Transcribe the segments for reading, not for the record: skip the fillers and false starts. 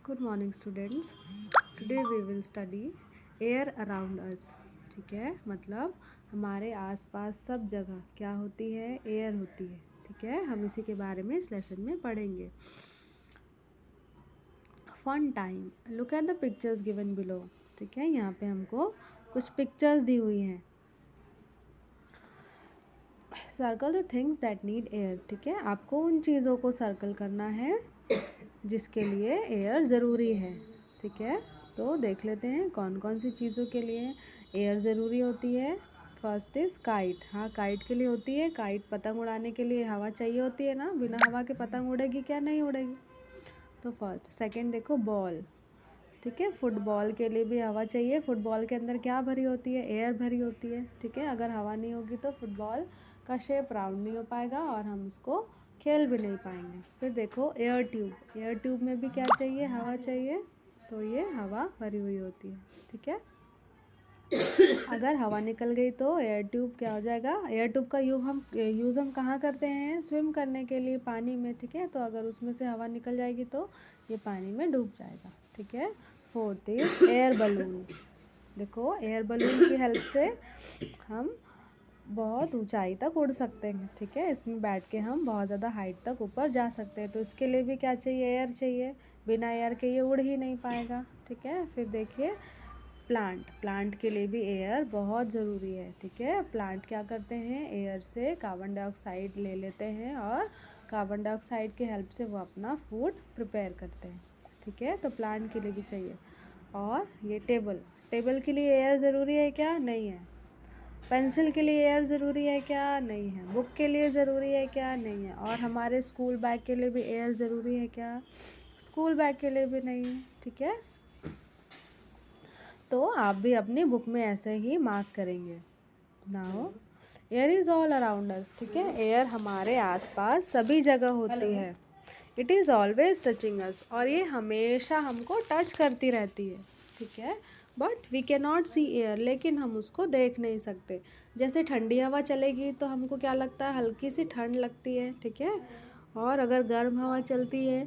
Good morning students. Today we will study air around us. ठीक है, मतलब हमारे आसपास सब जगह क्या होती है, एयर होती है। ठीक है, हम इसी के बारे में इस लेसन में पढ़ेंगे। Fun time, look at the pictures given below. ठीक है, यहाँ पे हमको कुछ पिक्चर्स दी हुई हैं। Circle the things that need air. ठीक है, आपको उन चीज़ों को सर्कल करना है जिसके लिए एयर ज़रूरी है। ठीक है, तो देख लेते हैं कौन कौन सी चीज़ों के लिए एयर ज़रूरी होती है। First is kite. हाँ, काइट के लिए होती है। काइट पतंग उड़ाने के लिए हवा चाहिए होती है ना, बिना हवा के पतंग उड़ेगी क्या? नहीं उड़ेगी। तो फर्स्ट। सेकंड देखो, बॉल। ठीक है, फुटबॉल के लिए भी हवा चाहिए। फुटबॉल के अंदर क्या भरी होती है? एयर भरी होती है। ठीक है, अगर हवा नहीं होगी तो फुटबॉल का शेप राउंड नहीं हो पाएगा और हम उसको खेल भी नहीं पाएंगे। फिर देखो एयर ट्यूब। एयर ट्यूब में भी क्या चाहिए? हवा चाहिए। तो ये हवा भरी हुई होती है। ठीक है, अगर हवा निकल गई तो एयर ट्यूब क्या हो जाएगा? एयर ट्यूब का यूज़ हम कहाँ करते हैं? स्विम करने के लिए, पानी में। ठीक है, तो अगर उसमें से हवा निकल जाएगी तो ये पानी में डूब जाएगा। ठीक है, फोर्थ इज एयर बलून। देखो, एयर बलून की हेल्प से हम बहुत ऊंचाई तक उड़ सकते हैं। ठीक है, इसमें बैठ के हम बहुत ज़्यादा हाइट तक ऊपर जा सकते हैं। तो इसके लिए भी क्या चाहिए? एयर चाहिए। बिना एयर के ये उड़ ही नहीं पाएगा। ठीक है, फिर देखिए प्लांट। प्लांट के लिए भी एयर बहुत ज़रूरी है। ठीक है, प्लांट क्या करते हैं? एयर से कार्बन डाइऑक्साइड ले लेते हैं और कार्बन डाइऑक्साइड की हेल्प से वो अपना फूड प्रिपेयर करते हैं। ठीक है, तो प्लांट के लिए भी चाहिए। और ये टेबल। टेबल के लिए एयर ज़रूरी है क्या? नहीं है। पेंसिल के लिए एयर ज़रूरी है क्या? नहीं है। बुक के लिए ज़रूरी है क्या? नहीं है। और हमारे स्कूल बैग के लिए भी एयर ज़रूरी है क्या? स्कूल बैग के लिए भी नहीं है। ठीक है, तो आप भी अपनी बुक में ऐसे ही मार्क करेंगे। Now air is all around us. ठीक है, एयर हमारे आसपास सभी जगह होती है। इट इज़ ऑलवेज टचिंग अस, और ये हमेशा हमको टच करती रहती है। ठीक है, but we can not see air, लेकिन हम उसको देख नहीं सकते। जैसे ठंडी हवा चलेगी तो हमको क्या लगता है? हल्की सी ठंड लगती है। ठीक है, और अगर गर्म हवा चलती है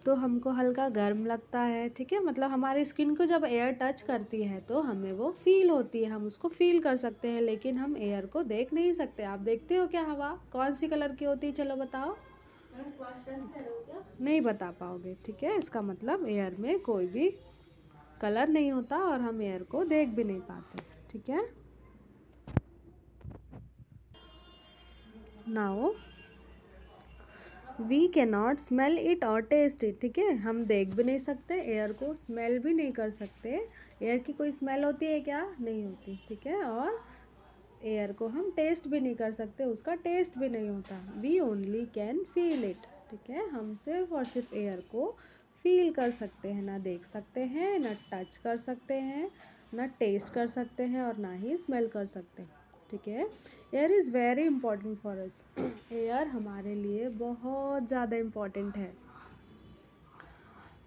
तो हमको हल्का गर्म लगता है। ठीक है, मतलब हमारी स्किन को जब एयर टच करती है तो हमें वो फील होती है, हम उसको फील कर सकते हैं, लेकिन हम एयर को देख नहीं सकते। आप देखते हो क्या हवा कौन सी कलर की होती है? चलो बताओ। नहीं बता पाओगे। ठीक है, इसका मतलब एयर में कोई भी कलर नहीं होता और हम एयर को देख भी नहीं पाते। ठीक है, now we can not smell it और टेस्ट इट। ठीक है, हम देख भी नहीं सकते, एयर को स्मेल भी नहीं कर सकते। एयर की कोई स्मेल होती है क्या? नहीं होती। ठीक है, और एयर को हम टेस्ट भी नहीं कर सकते, उसका टेस्ट भी नहीं होता। We only can feel it. ठीक है, हम सिर्फ और सिर्फ एयर को फील कर सकते हैं, ना देख सकते हैं, ना टच कर सकते हैं, ना टेस्ट कर सकते हैं और ना ही स्मेल कर सकते हैं। ठीक है, air is very important for us. Air हमारे लिए बहुत ज़्यादा इम्पॉर्टेंट है।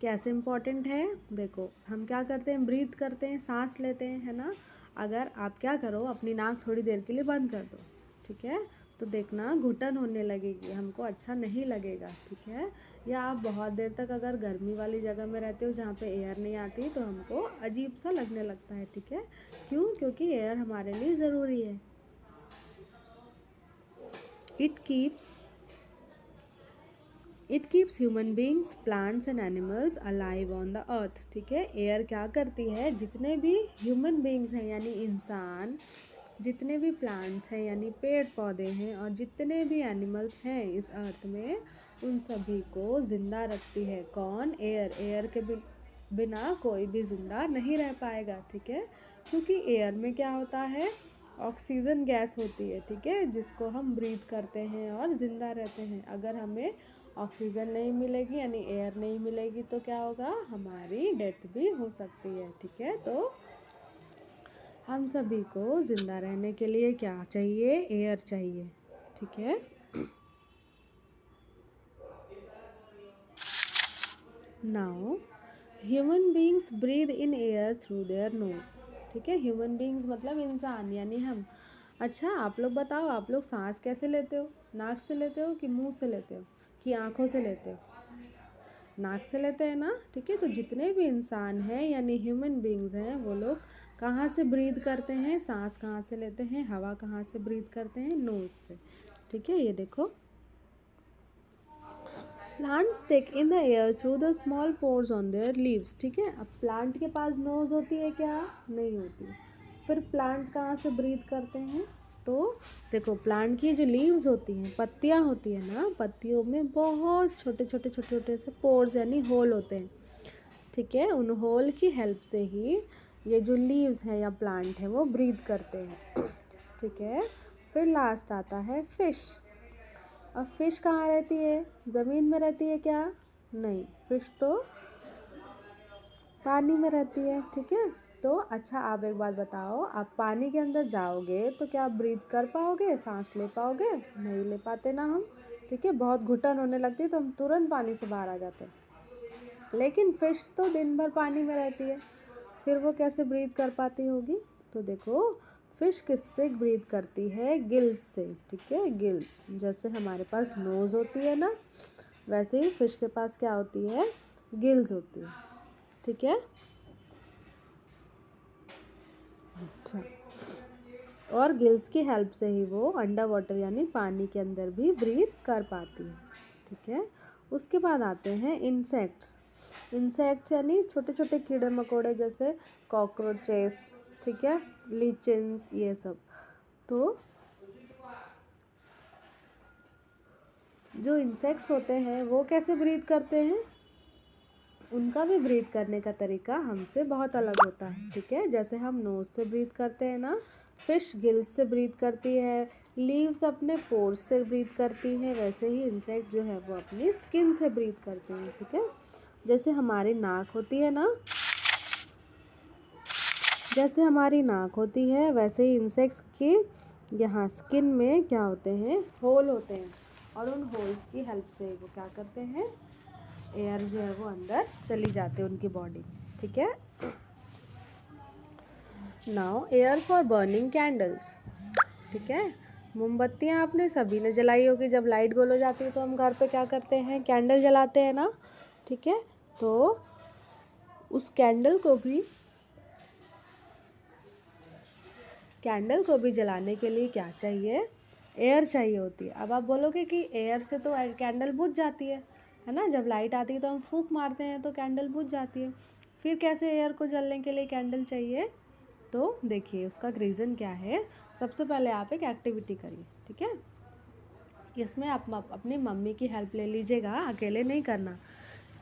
कैसे इम्पॉर्टेंट है? देखो, हम क्या करते हैं? ब्रीथ करते हैं, सांस लेते हैं, है ना। अगर आप क्या करो, अपनी नाक थोड़ी देर के लिए बंद कर दो। ठीक है, तो देखना घुटन होने लगेगी, हमको अच्छा नहीं लगेगा। ठीक है, या आप बहुत देर तक अगर गर्मी वाली जगह में रहते हो जहाँ पे एयर नहीं आती तो हमको अजीब सा लगने लगता है। ठीक है, क्यों? क्योंकि एयर हमारे लिए ज़रूरी है। It keeps it keeps human beings, plants and animals alive on the earth. ठीक है, एयर क्या करती है? जितने भी ह्यूमन बींग्स हैं यानी इंसान, जितने भी प्लांट्स हैं यानी पेड़ पौधे हैं, और जितने भी एनिमल्स हैं इस अर्थ में, उन सभी को ज़िंदा रखती है। कौन? एयर। एयर के बिना कोई भी ज़िंदा नहीं रह पाएगा। ठीक है, क्योंकि एयर में क्या होता है? ऑक्सीजन गैस होती है। ठीक है, जिसको हम ब्रीथ करते हैं और ज़िंदा रहते हैं। अगर हमें ऑक्सीजन नहीं मिलेगी यानी एयर नहीं मिलेगी तो क्या होगा? हमारी डेथ भी हो सकती है। ठीक है, तो हम सभी को ज़िंदा रहने के लिए क्या चाहिए? एयर चाहिए। ठीक है, now human beings breathe in air through their nose. ठीक है, ह्यूमन बींग्स मतलब इंसान यानी हम। अच्छा, आप लोग बताओ, आप लोग सांस कैसे लेते हो? नाक से लेते हो कि मुंह से लेते हो कि आँखों से लेते हो? नाक से लेते हैं ना, ठीक है। तो जितने भी इंसान हैं यानी ह्यूमन बींग्स हैं वो लोग कहाँ से ब्रीथ करते हैं, सांस कहाँ से लेते हैं, हवा कहाँ से ब्रीथ करते हैं, नोज से, ठीक है। ये देखो, plants take in the air through the small pores on their leaves, ठीक है। अब प्लांट के पास नोज होती है क्या? नहीं होती। फिर प्लांट कहाँ से ब्रीथ करते हैं? तो देखो, प्लांट की जो लीव्स होती हैं, पत्तियाँ होती हैं ना, पत्तियों में बहुत छोटे छोटे छोटे छोटे से पोर्स यानी होल होते हैं, ठीक है। उन होल की हेल्प से ही ये जो लीव्स है या प्लांट है वो ब्रीथ करते हैं, ठीक है। फिर लास्ट आता है फिश। अब फिश कहाँ रहती है? ज़मीन में रहती है क्या? नहीं, फिश तो पानी में रहती है, ठीक है। तो अच्छा, आप एक बात बताओ, आप पानी के अंदर जाओगे तो क्या आप ब्रीथ कर पाओगे, सांस ले पाओगे? नहीं ले पाते ना हम, ठीक है। बहुत घुटन होने लगती है तो हम तुरंत पानी से बाहर आ जाते हैं। लेकिन फिश तो दिन भर पानी में रहती है, फिर वो कैसे ब्रीथ कर पाती होगी? तो देखो, फिश किससे ब्रीथ करती है? गिल्स से, ठीक है, गिल्स। जैसे हमारे पास नोज़ होती है ना, वैसे ही फिश के पास क्या होती है? गिल्स होती है, ठीक है। अच्छा, और गिल्स की हेल्प से ही वो अंडर वाटर यानी पानी के अंदर भी ब्रीथ कर पाती है, ठीक है। उसके बाद आते हैं इंसेक्ट्स। इंसेक्ट्स यानी छोटे छोटे कीड़े मकोड़े, जैसे कॉकरोचेस, ठीक है, लीचेंस, ये सब। तो जो इंसेक्ट्स होते हैं वो कैसे ब्रीथ करते हैं? उनका भी ब्रीथ करने का तरीका हमसे बहुत अलग होता है, ठीक है। जैसे हम नोज से ब्रीथ करते हैं ना, फिश गिल्स से ब्रीथ करती है, लीव्स अपने पोर्स से ब्रीथ करती हैं, वैसे ही इंसेक्ट जो है वो अपनी स्किन से ब्रीथ करते हैं, ठीक है। जैसे हमारी नाक होती है ना, जैसे हमारी नाक होती है वैसे ही इंसेक्ट्स के यहाँ स्किन में क्या होते हैं? होल होते हैं, और उन होल्स की हेल्प से वो क्या करते हैं? एयर जो है वो अंदर चली जाती है उनकी बॉडी में, ठीक है। Now air for burning candles, ठीक है। मोमबत्तियाँ आपने सभी ने जलाई होगी। जब लाइट गोल हो जाती है तो हम घर पे क्या करते हैं? कैंडल जलाते हैं ना, ठीक है। तो उस कैंडल को भी जलाने के लिए क्या चाहिए? एयर चाहिए होती है। अब आप बोलोगे कि एयर से तो कैंडल बुझ जाती है ना। जब लाइट आती है तो हम फूंक मारते हैं तो कैंडल बुझ जाती है। फिर कैसे एयर को जलने के लिए कैंडल चाहिए? तो देखिए, उसका रीज़न क्या है। सबसे पहले आप एक एक्टिविटी करिए, ठीक है। इसमें आप अपनी मम्मी की हेल्प ले लीजिएगा, अकेले नहीं करना।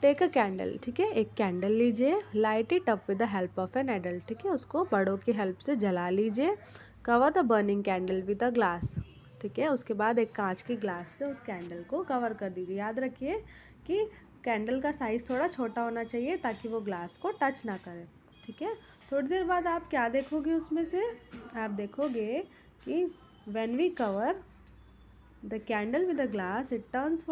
टेक अ कैंडल, ठीक है, एक कैंडल लीजिए, light it up with the help of an adult, ठीक है, उसको बड़ों की हेल्प से जला लीजिए। Cover the burning candle with a glass, ठीक है। उसके बाद एक कांच की ग्लास से उस कैंडल को कवर कर दीजिए। याद रखिए कि कैंडल का साइज़ थोड़ा छोटा होना चाहिए ताकि वो ग्लास को टच ना करे, ठीक है। थोड़ी देर बाद आप क्या देखोगे उसमें से? आप देखोगे कि when we cover the candle with the glass, it burns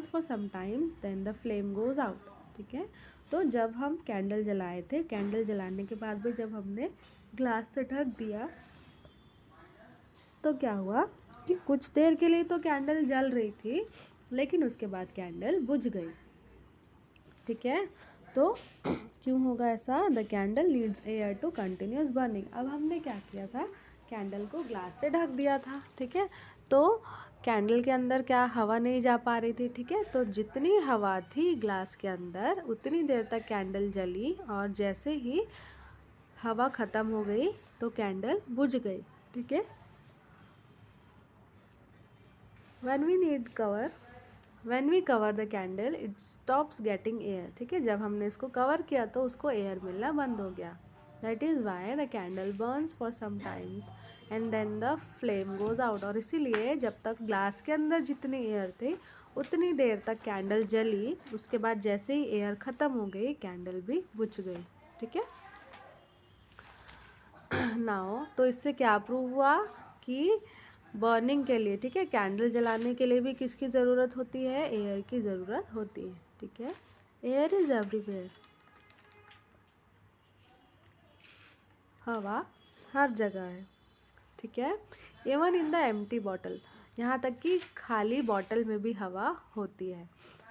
for some times, then the flame goes out, ठीक है। तो जब हम कैंडल जलाए थे, कैंडल जलाने के बाद भी जब हमने ग्लास से ढक दिया तो क्या हुआ कि कुछ देर के लिए तो कैंडल जल रही थी, लेकिन उसके बाद कैंडल बुझ गई, ठीक है। तो क्यों होगा ऐसा? The candle leads air to continuous burning. अब हमने क्या किया था? कैंडल को ग्लास से ढक दिया था, ठीक है। तो कैंडल के अंदर क्या हवा नहीं जा पा रही थी, ठीक है। तो जितनी हवा थी ग्लास के अंदर उतनी देर तक कैंडल जली, और जैसे ही हवा ख़त्म हो गई तो कैंडल बुझ गई, ठीक है। When we cover the candle, it stops getting air, ठीक है। जब हमने इसको कवर किया तो उसको एयर मिलना बंद हो गया। That is why the candle burns for some times and then the flame goes out। और इसीलिए जब तक ग्लास के अंदर जितनी एयर थी उतनी देर तक कैंडल जली, उसके बाद जैसे ही एयर ख़त्म हो गई कैंडल भी बुझ गई, ठीक है। नाउ तो इससे क्या प्रूव हुआ कि बर्निंग के लिए, ठीक है, कैंडल जलाने के लिए भी किसकी ज़रूरत होती है? एयर की ज़रूरत होती है, ठीक है। एयर इज़ एवरीवेयर, हवा हर जगह है, ठीक है। Even in the empty bottle, यहाँ तक कि खाली बॉटल में भी हवा होती है।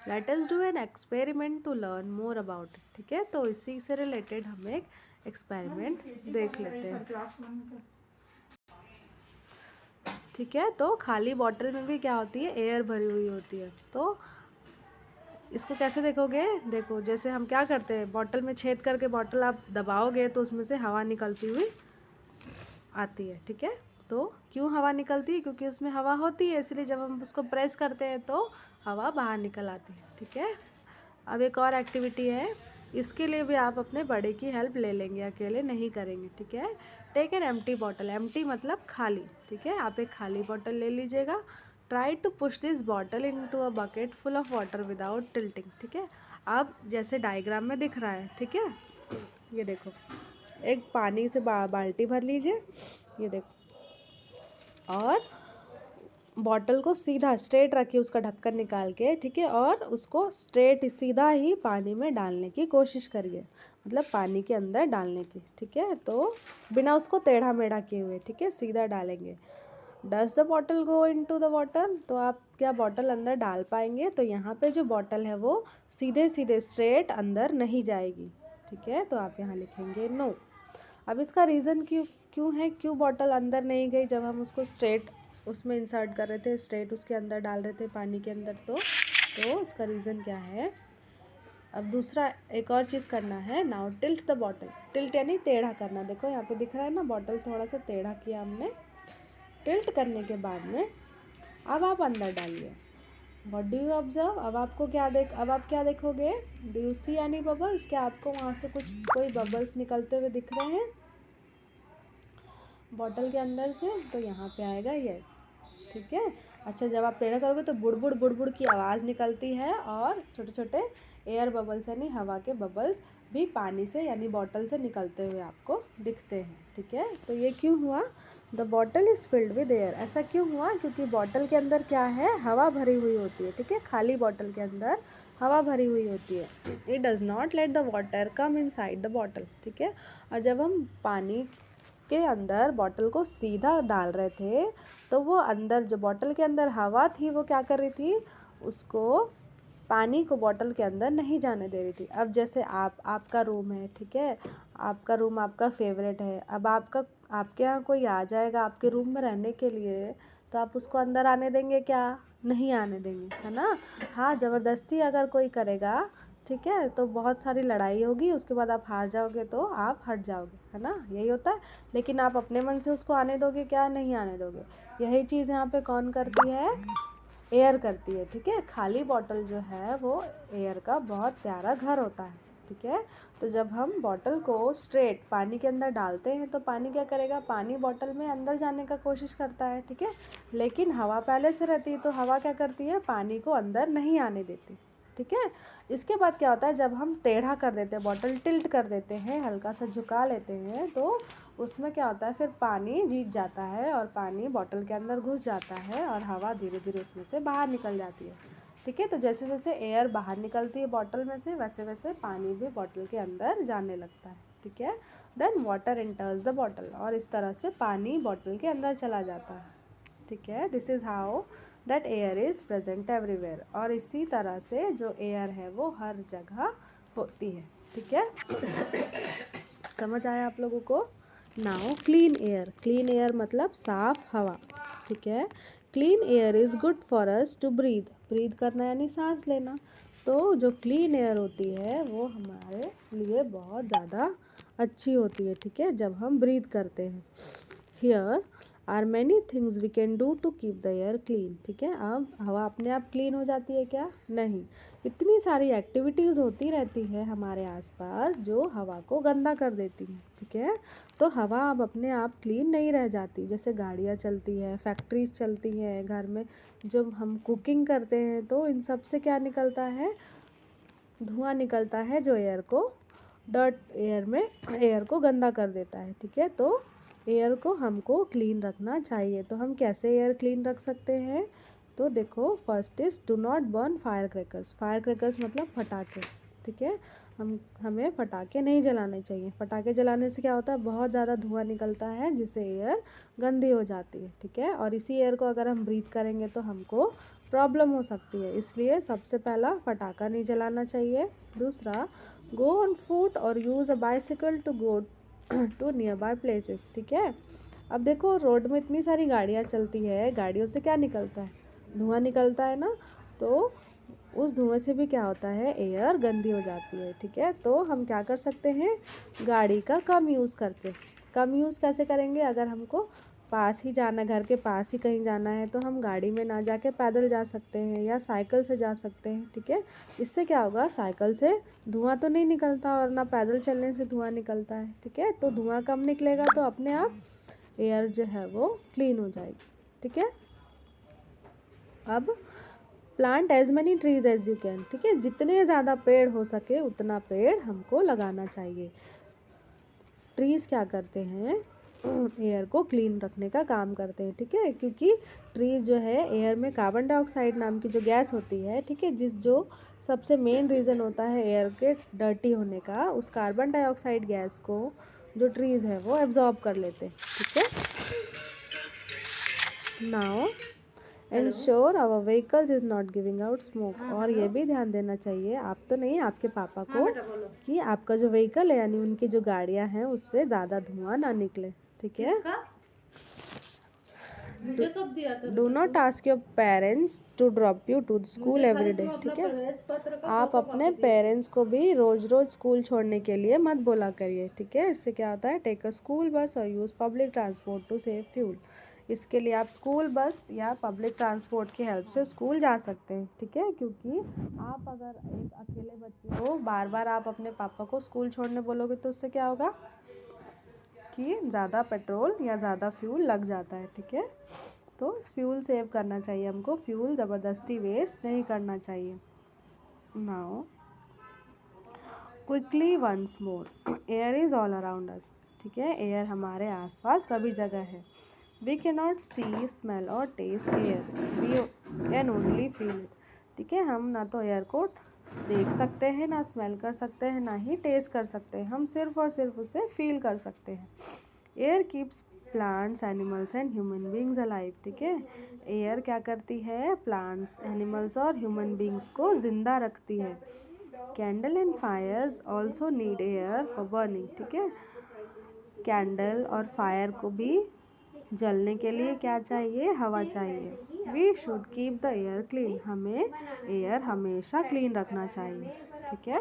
Let us do an experiment to learn more about it. ठीक है, तो इसी से रिलेटेड हम एक एक्सपेरिमेंट देख लेते हैं। ठीक है, तो खाली बॉटल में भी क्या होती है, एयर भरी हुई होती है। तो इसको कैसे देखोगे, देखो जैसे हम क्या करते हैं, बॉटल में छेद करके बॉटल आप दबाओगे तो उसमें से हवा निकलती हुई आती है। ठीक है, तो क्यों हवा निकलती है, क्योंकि उसमें हवा होती है, इसलिए जब हम उसको प्रेस करते हैं तो हवा बाहर निकल आती है। ठीक है, अब एक और एक्टिविटी है, इसके लिए भी आप अपने बड़े की हेल्प ले लेंगे, अकेले नहीं करेंगे। ठीक है, take an empty bottle, empty मतलब खाली। ठीक है, आप एक खाली बॉटल ले लीजिएगा। Try to push this bottle into a bucket full of water without tilting. ठीक है, अब जैसे डायग्राम में दिख रहा है, ठीक है, ये देखो एक पानी से बाल्टी भर लीजिए, ये देखो, और बॉटल को सीधा स्ट्रेट रखिए, उसका ढक्कन निकाल के। ठीक है, और उसको स्ट्रेट सीधा ही पानी में डालने की कोशिश करिए, मतलब पानी के अंदर डालने की। ठीक है, तो बिना उसको टेढ़ा मेढ़ा किए हुए, ठीक है, सीधा डालेंगे। Does the bottle go into the water, तो आप क्या बॉटल अंदर डाल पाएंगे, तो यहाँ पे जो बॉटल है वो सीधे सीधे स्ट्रेट अंदर नहीं जाएगी। ठीक है, तो आप यहाँ लिखेंगे नो। अब इसका रीज़न क्यों है, क्यों बॉटल अंदर नहीं गई जब हम उसको स्ट्रेट उसमें इंसर्ट कर रहे थे, स्ट्रेट उसके अंदर डाल रहे थे पानी के अंदर, तो इसका रीज़न क्या है। अब दूसरा एक और चीज़ करना है, now tilt the bottle, tilt यानी टेढ़ा करना। देखो यहाँ पे दिख रहा है ना, बॉटल थोड़ा सा टेढ़ा किया हमने। टिल्ट करने के बाद में अब आप अंदर डालिए। व्हाट डू यू ऑब्जर्व, अब आप क्या देखोगे, do you see any bubbles, क्या आपको वहाँ से कोई बबल्स निकलते हुए दिख रहे हैं बॉटल के अंदर से, तो यहाँ पे आएगा यस। ठीक है, अच्छा जब आप टेढ़ा करोगे तो बुड़बुड़ बुड़बुड़ की आवाज़ निकलती है, और छोटे छोटे एयर बबल्स यानी हवा के बबल्स भी पानी से यानी बॉटल से निकलते हुए आपको दिखते हैं। ठीक है, तो ये क्यों हुआ, the bottle is filled with air, ऐसा क्यों हुआ, क्योंकि बॉटल के अंदर क्या है, हवा भरी हुई होती है। ठीक है, खाली बॉटल के अंदर हवा भरी हुई होती है। It does not let the water come inside the bottle. ठीक है, और जब हम पानी के अंदर बॉटल को सीधा डाल रहे थे तो वो अंदर जो बॉटल के अंदर हवा थी वो क्या कर रही थी, उसको पानी को बॉटल के अंदर नहीं जाने दे रही थी। अब जैसे आपका रूम है, ठीक है, आपका रूम आपका फेवरेट है, अब आपके यहाँ कोई आ जाएगा आपके रूम में रहने के लिए, तो आप उसको अंदर आने देंगे क्या, नहीं आने देंगे, है ना। हाँ, ज़बरदस्ती अगर कोई करेगा, ठीक है, तो बहुत सारी लड़ाई होगी, उसके बाद आप हार जाओगे तो आप हट जाओगे, है ना, यही होता है। लेकिन आप अपने मन से उसको आने दोगे क्या, नहीं आने दोगे। यही चीज़ यहाँ पे कौन करती है, एयर करती है। ठीक है, खाली बॉटल जो है वो एयर का बहुत प्यारा घर होता है। ठीक है, तो जब हम बॉटल को स्ट्रेट पानी के अंदर डालते हैं तो पानी क्या करेगा, पानी बॉटल में अंदर जाने का कोशिश करता है। ठीक है, लेकिन हवा पहले से रहती है तो हवा क्या करती है, पानी को अंदर नहीं आने देती। ठीक है, इसके बाद क्या होता है, जब हम टेढ़ा कर देते हैं, बॉटल टिल्ट कर देते हैं, हल्का सा झुका लेते हैं, तो उसमें क्या होता है, फिर पानी जीत जाता है और पानी बॉटल के अंदर घुस जाता है और हवा धीरे धीरे उसमें से बाहर निकल जाती है। ठीक है, तो जैसे जैसे एयर बाहर निकलती है बॉटल में से, वैसे वैसे पानी भी बॉटल के अंदर जाने लगता है। ठीक है, then water enters the bottle, और इस तरह से पानी बॉटल के अंदर चला जाता है। ठीक है, this is how that air is present everywhere, और इसी तरह से जो एयर है वो हर जगह होती है। ठीक है, समझ आया आप लोगों को। Now clean air, clean air मतलब साफ हवा। ठीक है, clean air is good for us to breathe, breathe करना यानी सांस लेना। तो जो क्लीन एयर होती है वो हमारे लिए बहुत ज़्यादा अच्छी होती है। ठीक है, जब हम ब्रीथ करते हैं। Here are many things we can do to keep the air clean. ठीक है, अब हवा अपने आप क्लीन हो जाती है क्या, नहीं, इतनी सारी एक्टिविटीज़ होती रहती है हमारे आसपास जो हवा को गंदा कर देती हैं। ठीक है, तो हवा अब अपने आप क्लीन नहीं रह जाती, जैसे गाड़ियाँ चलती हैं, फैक्ट्रीज चलती हैं, घर में जब हम कुकिंग करते हैं तो इन सब से क्या निकलता है, धुआं निकलता है जो एयर को एयर को गंदा कर देता है। ठीक है, तो एयर को हमको क्लीन रखना चाहिए। तो हम कैसे एयर क्लीन रख सकते हैं, तो देखो, first is do not burn fire crackers, fire crackers मतलब पटाखे। ठीक है। हमें पटाखे नहीं जलाने चाहिए। पटाखे जलाने से क्या होता है, बहुत ज़्यादा धुआं निकलता है जिससे एयर गंदी हो जाती है, ठीक है। और इसी एयर को अगर हम ब्रीथ करेंगे तो हमको प्रॉब्लम हो सकती है, इसलिए सबसे पहला पटाखा नहीं जलाना चाहिए। दूसरा, गो ऑन फुट और use a bicycle to go to nearby places, ठीक है। अब देखो रोड में इतनी सारी गाड़ियाँ चलती है, गाड़ियों से क्या निकलता है, धुआं निकलता है ना, तो उस धुएं से भी क्या होता है, एयर गंदी हो जाती है, ठीक है। तो हम क्या कर सकते हैं, गाड़ी का कम यूज़ करके, कम यूज़ कैसे करेंगे, अगर हमको पास ही जाना, घर के पास ही कहीं जाना है तो हम गाड़ी में ना जाके पैदल जा सकते हैं या साइकिल से जा सकते हैं, ठीक है। इससे क्या होगा, साइकिल से धुआं तो नहीं निकलता और ना पैदल चलने से धुआं निकलता है, ठीक है। तो धुआं कम निकलेगा तो अपने आप एयर जो है वो क्लीन हो जाएगी, ठीक है। अब plant as many trees as you can, ठीक है। जितने ज़्यादा पेड़ हो सके उतना पेड़ हमको लगाना चाहिए। ट्रीज़ क्या करते हैं, एयर को क्लीन रखने का काम करते हैं, ठीक है। क्योंकि ट्रीज़ जो है एयर में कार्बन डाइऑक्साइड नाम की जो गैस होती है, ठीक है, जो सबसे मेन रीज़न होता है एयर के डर्टी होने का, उस कार्बन डाइऑक्साइड गैस को जो ट्रीज़ है वो एब्जॉर्ब कर लेते हैं, ठीक है। Now ensure our vehicles is not giving out smoke. और ये भी ध्यान देना चाहिए, आप तो नहीं, आपके पापा को, कि आपका जो व्हीकल है यानी उनकी जो गाड़ियाँ हैं उससे ज़्यादा धुआं ना निकले, ठीक है। मुझे कब दिया था? Do not ask your parents to drop you to school every day, ठीक है। आप अपने पेरेंट्स को भी रोज़ रोज़ स्कूल छोड़ने के लिए मत बोला करिए, ठीक है। इससे क्या होता है, टेक अ स्कूल बस और use public transport to save fuel. इसके लिए आप स्कूल बस या पब्लिक ट्रांसपोर्ट की हेल्प से स्कूल जा सकते हैं, ठीक है। क्योंकि आप अगर एक अकेले बच्चे हो, बार बार आप अपने पापा को स्कूल छोड़ने बोलोगे तो उससे क्या होगा कि ज़्यादा पेट्रोल या ज़्यादा फ्यूल लग जाता है, ठीक है। तो फ्यूल सेव करना चाहिए हमको, फ्यूल ज़बरदस्ती वेस्ट नहीं करना चाहिए। Now quickly once more, air is all around us, ठीक है। एयर हमारे आसपास सभी जगह है। We can not see, smell और taste air, we can only feel it, ठीक है। हम ना तो एयर को देख सकते हैं, ना स्मेल कर सकते हैं, ना ही टेस्ट कर सकते हैं, हम सिर्फ और सिर्फ उसे फील कर सकते हैं। Air keeps plants, animals and human beings alive, ठीक है। एयर क्या करती है, प्लांट्स, एनिमल्स और ह्यूमन बींग्स को ज़िंदा रखती है। Candle and fires also need air for burning, ठीक है। कैंडल और फायर को भी जलने के लिए क्या चाहिए, हवा चाहिए। We should keep the air clean, हमें एयर हमेशा क्लीन रखना चाहिए, ठीक है।